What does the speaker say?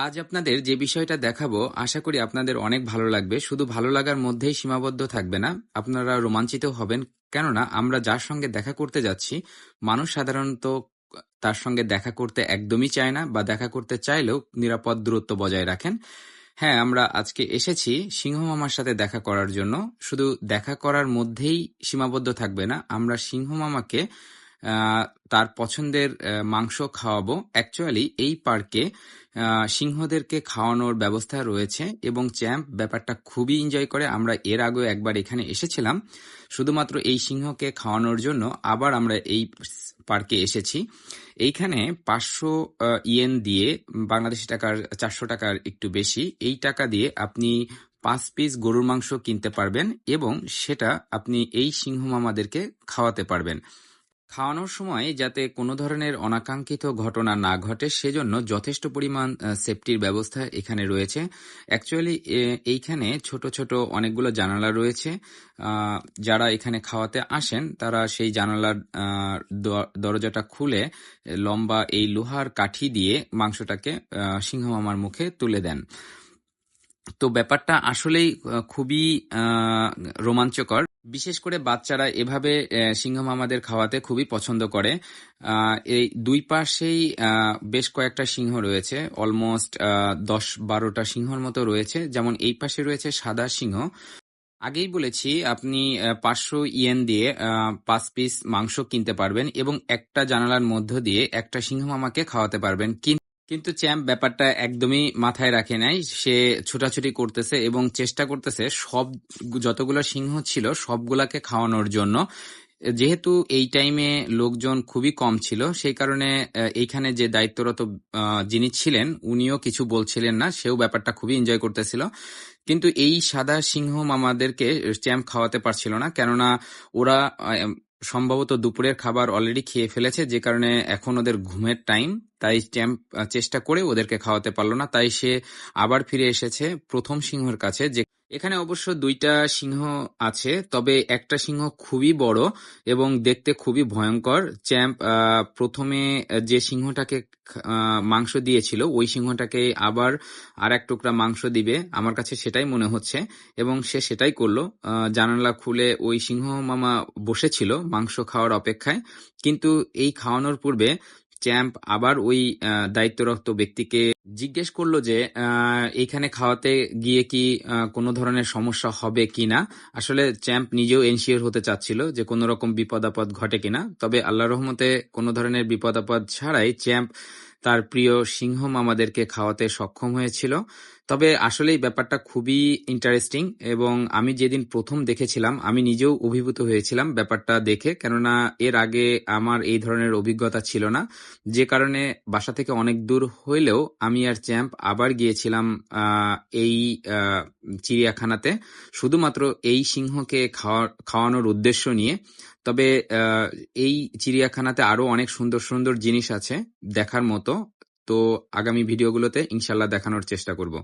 আজ আপনাদের যে বিষয়টা দেখাবো আশা করি আপনাদের অনেক ভালো লাগবে। শুধু ভালো লাগার মধ্যেই সীমাবদ্ধ থাকবে না, আপনারা রোমাঞ্চিত হবেন। কেননা আমরা যার সঙ্গে দেখা করতে যাচ্ছি, মানুষ সাধারণত তার সঙ্গে দেখা করতে একদমই চায় না, বা দেখা করতে চাইলেও নিরাপদ দূরত্ব বজায় রাখেন। হ্যাঁ, আমরা আজকে এসেছি সিংহ মামার সাথে দেখা করার জন্য। শুধু দেখা করার মধ্যেই সীমাবদ্ধ থাকবে না, আমরা সিংহ মামাকে তার পছন্দের মাংস খাওয়াবো। অ্যাকচুয়ালি এই পার্কে সিংহদেরকে খাওয়ানোর ব্যবস্থা রয়েছে, এবং চ্যাম্প ব্যাপারটা খুবই এনজয় করে। আমরা এর আগেও একবার এখানে এসেছিলাম শুধুমাত্র এই সিংহকে খাওয়ানোর জন্য। আবার আমরা এই পার্কে এসেছি। এইখানে 500 ইয়েন দিয়ে, বাংলাদেশি টাকার 400 টাকার একটু বেশি, এই টাকা দিয়ে আপনি 5 পিস গরুর মাংস কিনতে পারবেন, এবং সেটা আপনি এই সিংহ মামাদেরকে খাওয়াতে পারবেন। খাওয়ানোর সময় যাতে কোনো ধরনের অনাকাঙ্ক্ষিত ঘটনা না ঘটে, সেজন্য যথেষ্ট পরিমাণ সেফটির ব্যবস্থা এখানে রয়েছে। অ্যাকচুয়ালি এইখানে ছোট ছোট অনেকগুলো জানালা রয়েছে। যারা এখানে খাওয়াতে আসেন তারা সেই জানালার দরজাটা খুলে লম্বা এই লোহার কাঠি দিয়ে মাংসটাকে সিংহ মামার মুখে তুলে দেন। তো ব্যাপারটা আসলেই খুবই রোমাঞ্চকর। বিশেষ করে বাচ্চারা এভাবে সিংহ মামাদের খাওয়াতে খুবই পছন্দ করে। এই দুই পাশেই বেশ কয়েকটা সিংহ রয়েছে, অলমোস্ট 10-12টা সিংহর মতো রয়েছে। যেমন এই পাশে রয়েছে সাদা সিংহ। আগেই বলেছি, আপনি 500 ইয়েন দিয়ে 5 পিস মাংস কিনতে পারবেন, এবং একটা জানালার মধ্য দিয়ে একটা সিংহ মামাকে খাওয়াতে পারবেন। কিন্তু চ্যাম্প ব্যাপারটা একদমই মাথায় রাখে নাই। সে ছোটাছুটি করতেছে এবং চেষ্টা করতেছে যতগুলো সিংহ ছিল সবগুলাকে খাওয়ানোর জন্য। যেহেতু এই টাইমে লোকজন খুবই কম ছিল, সেই কারণে এইখানে যে দায়িত্বরত যিনি ছিলেন উনিও কিছু বলছিলেন না, সেও ব্যাপারটা খুবই এনজয় করতেছিল। কিন্তু এই সাদা সিংহ মামাদেরকে চ্যাম্প খাওয়াতে পারছিল না, কেননা ওরা সম্ভবত দুপুরের খাবার অলরেডি খেয়ে ফেলেছে, যে কারণে এখন ওদের ঘুমের টাইম। তাই চ্যাম্প চেষ্টা করে ওদেরকে খাওয়াতে পারলো না। তাই সে আবার ফিরে এসেছে প্রথম সিংহের কাছে। যে এখানে অবশ্য দুইটা সিংহ আছে, তবে একটা সিংহ খুবই বড় এবং দেখতে খুবই ভয়ঙ্কর। চ্যাম্প প্রথমে যে সিংহটাকে মাংস দিয়েছিল, ওই সিংহটাকে আবার আর এক টুকরা মাংস দিবে, আমার কাছে সেটাই মনে হচ্ছে, এবং সে সেটাই করলো। জানালা খুলে ওই সিংহ মামা বসেছিল মাংস খাওয়ার অপেক্ষায়। কিন্তু এই খাওয়ানোর পূর্বে চ্যাম্প আবার ওই দায়িত্বরত ব্যক্তিকে জিজ্ঞেস করলো যে এইখানে খাওয়াতে গিয়ে কি কোনো ধরনের সমস্যা হবে কিনা। আসলে চ্যাম্প নিজেও এনশিওর হতে চাচ্ছিল যে কোনো রকম বিপদ আপদ ঘটে কিনা। তবে আল্লাহর রহমতে কোনো ধরনের বিপদ আপদ ছাড়াই চ্যাম্প তার প্রিয় সিংহ মামাদেরকে খাওয়াতে সক্ষম হয়েছিল। তবে আসলেই ব্যাপারটা খুবই ইন্টারেস্টিং, এবং আমি যেদিন প্রথম দেখেছিলাম আমি নিজেও অভিভূত হয়েছিলাম ব্যাপারটা দেখে, কেননা এর আগে আমার এই ধরনের অভিজ্ঞতা ছিল না। যে কারণে বাসা থেকে অনেক দূর হইলেও আমি আর চ্যাম্প আবার গিয়েছিলাম এই চিড়িয়াখানাতে, শুধুমাত্র এই সিংহকে খাওয়ানোর উদ্দেশ্য নিয়ে। তবে এই চিড়িয়াখানাতে আরো অনেক সুন্দর সুন্দর জিনিস আছে দেখার মতো। তো আগামী ভিডিওগুলোতে ইনশাল্লাহ দেখানোর চেষ্টা করব।